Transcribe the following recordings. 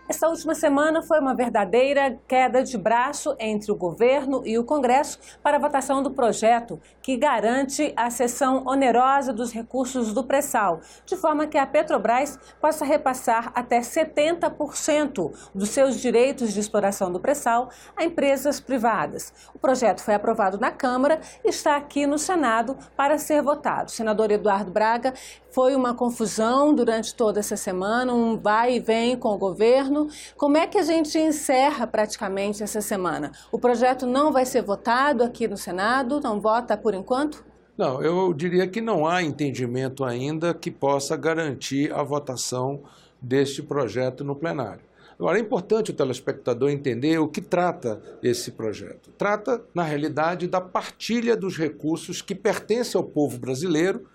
Essa última semana foi uma verdadeira queda de braço entre o governo e o Congresso para a votação do projeto que garante a cessão onerosa dos recursos do pré-sal, de forma que a Petrobras possa repassar até 70% dos seus direitos de exploração do pré-sal a empresas privadas. O projeto foi aprovado na Câmara e está aqui no Senado para ser votado. Senador Eduardo Braga, foi uma confusão durante toda essa semana, um vai e vem com o governo. Como é que a gente encerra praticamente essa semana? O projeto não vai ser votado aqui no Senado? Não vota por enquanto? Não, eu diria que não há entendimento ainda que possa garantir a votação deste projeto no plenário. Agora, é importante o telespectador entender o que trata esse projeto. Trata, na realidade, da partilha dos recursos que pertencem ao povo brasileiro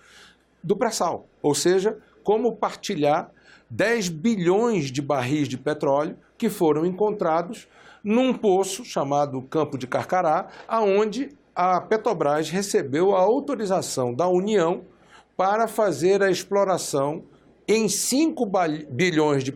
do pré-sal, ou seja, como partilhar 10 bilhões de barris de petróleo que foram encontrados num poço chamado Campo de Carcará, aonde a Petrobras recebeu a autorização da União para fazer a exploração em 5 bilhões de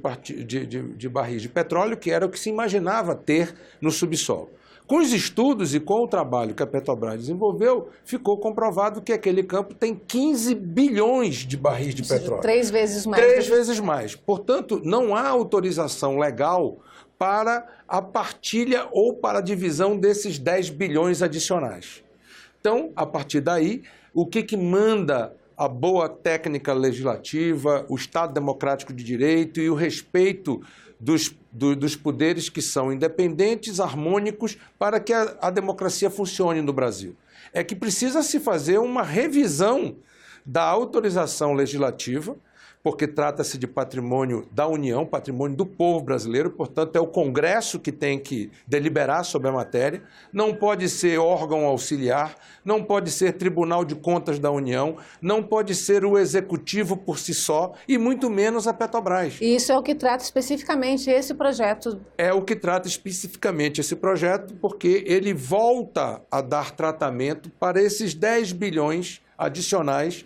barris de petróleo, que era o que se imaginava ter no subsolo. Com os estudos e com o trabalho que a Petrobras desenvolveu, ficou comprovado que aquele campo tem 15 bilhões de barris de petróleo. 3 vezes mais. 3 vezes mais. Portanto, não há autorização legal para a partilha ou para a divisão desses 10 bilhões adicionais. Então, a partir daí, o que manda a boa técnica legislativa, o Estado democrático de direito e o respeito dos poderes que são independentes, harmônicos, para que a democracia funcione no Brasil. É que precisa se fazer uma revisão da autorização legislativa, porque trata-se de patrimônio da União, patrimônio do povo brasileiro, portanto é o Congresso que tem que deliberar sobre a matéria, não pode ser órgão auxiliar, não pode ser Tribunal de Contas da União, não pode ser o Executivo por si só e muito menos a Petrobras. E isso é o que trata especificamente esse projeto? É o que trata especificamente esse projeto, porque ele volta a dar tratamento para esses 10 bilhões adicionais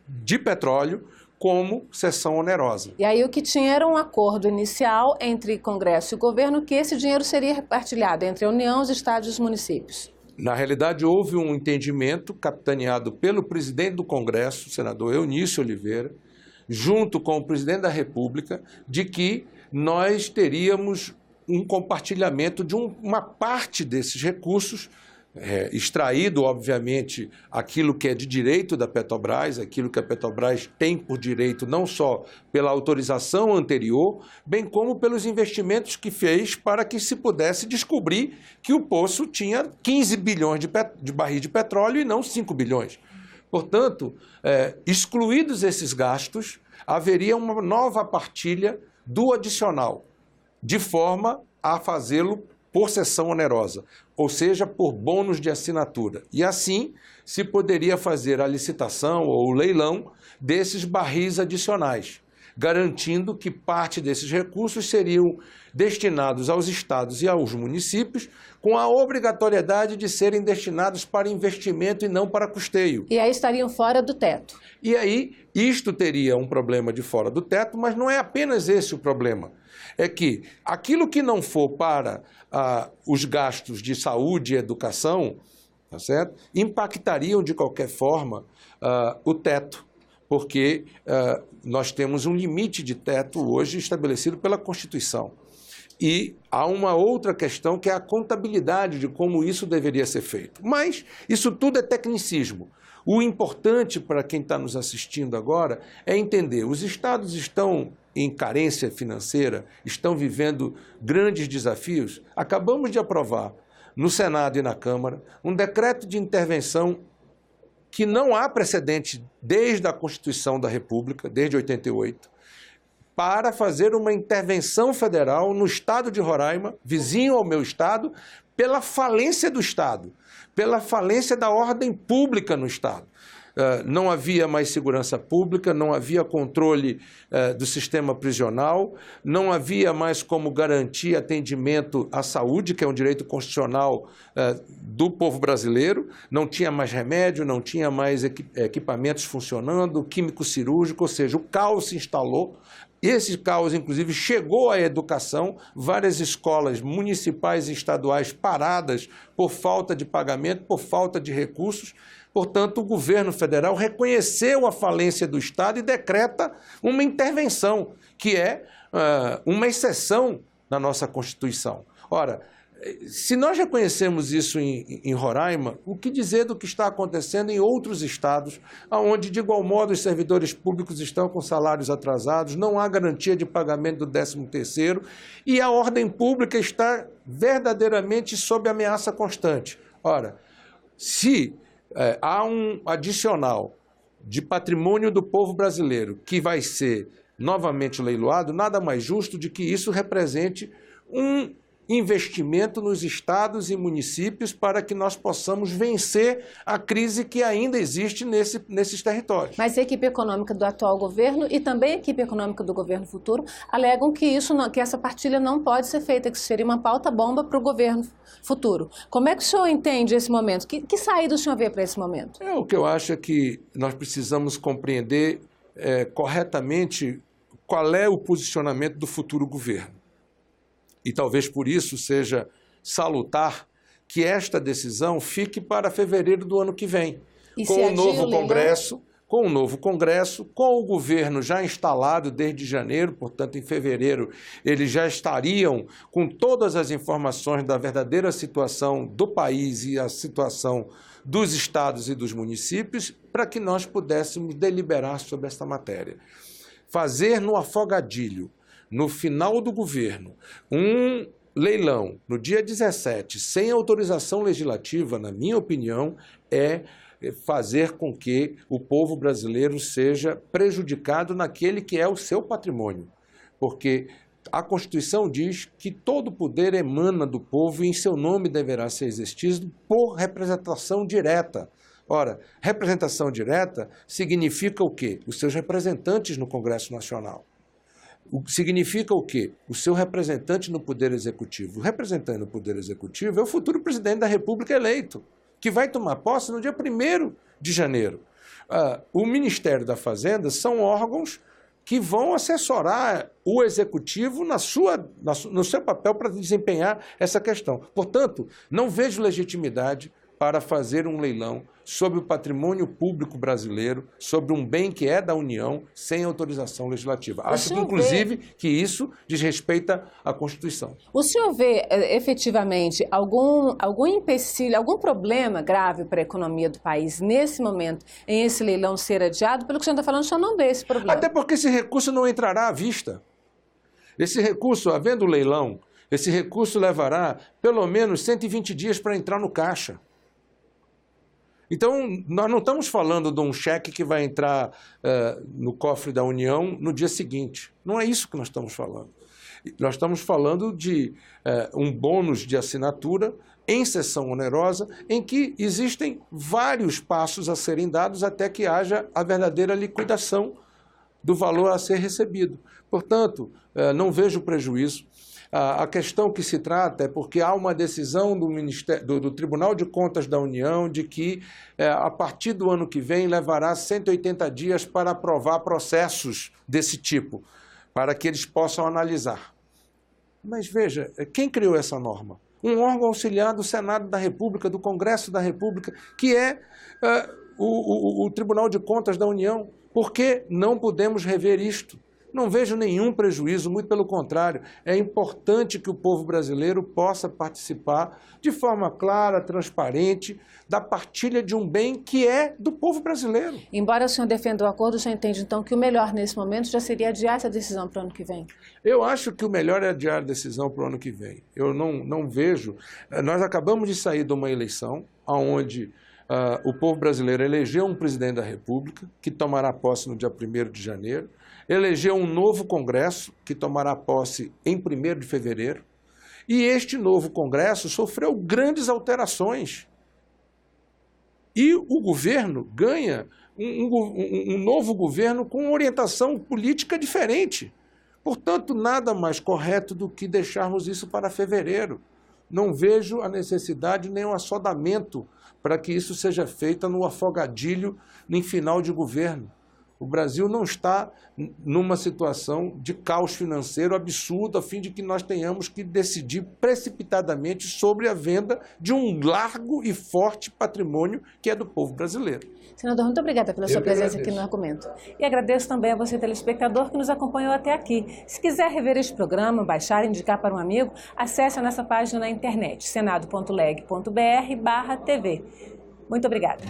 de petróleo, como cessão onerosa. E aí o que tinha era um acordo inicial entre Congresso e governo que esse dinheiro seria repartilhado entre a União, os estados e os municípios. Na realidade, houve um entendimento capitaneado pelo presidente do Congresso, o senador Eunício Oliveira, junto com o presidente da República, de que nós teríamos um compartilhamento de uma parte desses recursos, extraído, obviamente, aquilo que é de direito da Petrobras, aquilo que a Petrobras tem por direito, não só pela autorização anterior, bem como pelos investimentos que fez para que se pudesse descobrir que o poço tinha 15 bilhões de barris de petróleo e não 5 bilhões. Portanto, excluídos esses gastos, haveria uma nova partilha do adicional, de forma a fazê-lo por cessão onerosa, ou seja, por bônus de assinatura. E assim se poderia fazer a licitação ou o leilão desses barris adicionais, garantindo que parte desses recursos seriam destinados aos estados e aos municípios, com a obrigatoriedade de serem destinados para investimento e não para custeio. E aí estariam fora do teto. E aí, isto teria um problema de fora do teto, mas não é apenas esse o problema. É que aquilo que não for para os gastos de saúde e educação, tá certo? Impactariam de qualquer forma o teto, porque nós temos um limite de teto hoje estabelecido pela Constituição. E há uma outra questão que é a contabilidade de como isso deveria ser feito. Mas isso tudo é tecnicismo. O importante para quem está nos assistindo agora é entender, os estados estão em carência financeira, estão vivendo grandes desafios. Acabamos de aprovar no Senado e na Câmara um decreto de intervenção que não há precedente desde a Constituição da República, desde 88, para fazer uma intervenção federal no estado de Roraima, vizinho ao meu estado, pela falência do Estado, pela falência da ordem pública no Estado. Não havia mais segurança pública, não havia controle do sistema prisional, não havia mais como garantir atendimento à saúde, que é um direito constitucional do povo brasileiro, não tinha mais remédio, não tinha mais equipamentos funcionando, químico cirúrgico, ou seja, o caos se instalou Esse caos, inclusive, chegou à educação, várias escolas municipais e estaduais paradas por falta de pagamento, por falta de recursos. Portanto, o governo federal reconheceu a falência do Estado e decreta uma intervenção, que é uma exceção na nossa Constituição. Ora, se nós reconhecemos isso em Roraima, o que dizer do que está acontecendo em outros estados, onde, de igual modo, os servidores públicos estão com salários atrasados, não há garantia de pagamento do 13º e a ordem pública está verdadeiramente sob ameaça constante. Ora, se há um adicional de patrimônio do povo brasileiro que vai ser novamente leiloado, nada mais justo de que isso represente um investimento nos estados e municípios para que nós possamos vencer a crise que ainda existe nesses territórios. Mas a equipe econômica do atual governo e também a equipe econômica do governo futuro alegam que, que essa partilha não pode ser feita, que isso seria uma pauta-bomba para o governo futuro. Como é que o senhor entende esse momento? Que saída o senhor vê para esse momento? O que eu acho é que nós precisamos compreender corretamente qual é o posicionamento do futuro governo. E talvez por isso seja salutar que esta decisão fique para fevereiro do ano que vem, com o novo Congresso, com o governo já instalado desde janeiro, portanto, em fevereiro, eles já estariam com todas as informações da verdadeira situação do país e a situação dos estados e dos municípios, para que nós pudéssemos deliberar sobre esta matéria. Fazer no afogadilho, no final do governo, um leilão no dia 17, sem autorização legislativa, na minha opinião, é fazer com que o povo brasileiro seja prejudicado naquele que é o seu patrimônio. Porque a Constituição diz que todo poder emana do povo e em seu nome deverá ser exercido por representação direta. Ora, representação direta significa o quê? Os seus representantes no Congresso Nacional. Significa o quê? O seu representante no Poder Executivo. O representante no Poder Executivo é o futuro presidente da República eleito, que vai tomar posse no dia 1º de janeiro. O Ministério da Fazenda são órgãos que vão assessorar o Executivo no seu papel para desempenhar essa questão. Portanto, não vejo legitimidade para fazer um leilão sobre o patrimônio público brasileiro, sobre um bem que é da União, sem autorização legislativa. Acho que, inclusive, que isso desrespeita a Constituição. O senhor vê, efetivamente, algum empecilho, algum problema grave para a economia do país, nesse momento, em esse leilão ser adiado? Pelo que o senhor está falando, o senhor não vê esse problema. Até porque esse recurso não entrará à vista. Esse recurso, havendo leilão, esse recurso levará pelo menos 120 dias para entrar no caixa. Então, nós não estamos falando de um cheque que vai entrar no cofre da União no dia seguinte. Não é isso que nós estamos falando. Nós estamos falando de um bônus de assinatura em sessão onerosa, em que existem vários passos a serem dados até que haja a verdadeira liquidação do valor a ser recebido. Portanto, não vejo prejuízo. A questão que se trata é porque há uma decisão do Tribunal de Contas da União de que, a partir do ano que vem, levará 180 dias para aprovar processos desse tipo, para que eles possam analisar. Mas veja, quem criou essa norma? Um órgão auxiliar do Senado da República, do Congresso da República, que é o Tribunal de Contas da União. Por que não podemos rever isto? Não vejo nenhum prejuízo, muito pelo contrário. É importante que o povo brasileiro possa participar de forma clara, transparente, da partilha de um bem que é do povo brasileiro. Embora o senhor defenda o acordo, o senhor entende, então, que o melhor nesse momento já seria adiar essa decisão para o ano que vem? Eu acho que o melhor é adiar a decisão para o ano que vem. Eu não vejo... Nós acabamos de sair de uma eleição onde o povo brasileiro elegeu um presidente da República, que tomará posse no dia 1º de janeiro, elegeu um novo Congresso, que tomará posse em 1º de fevereiro, e este novo Congresso sofreu grandes alterações. E o governo ganha um novo governo com orientação política diferente. Portanto, nada mais correto do que deixarmos isso para fevereiro. Não vejo a necessidade nem o assodamento para que isso seja feito no afogadilho em final de governo. O Brasil não está numa situação de caos financeiro absurdo, a fim de que nós tenhamos que decidir precipitadamente sobre a venda de um largo e forte patrimônio que é do povo brasileiro. Senador, muito obrigada pela sua presença aqui no Argumento. E agradeço também a você, telespectador, que nos acompanhou até aqui. Se quiser rever este programa, baixar e indicar para um amigo, acesse a nossa página na internet, senado.leg.br/TV. Muito obrigada.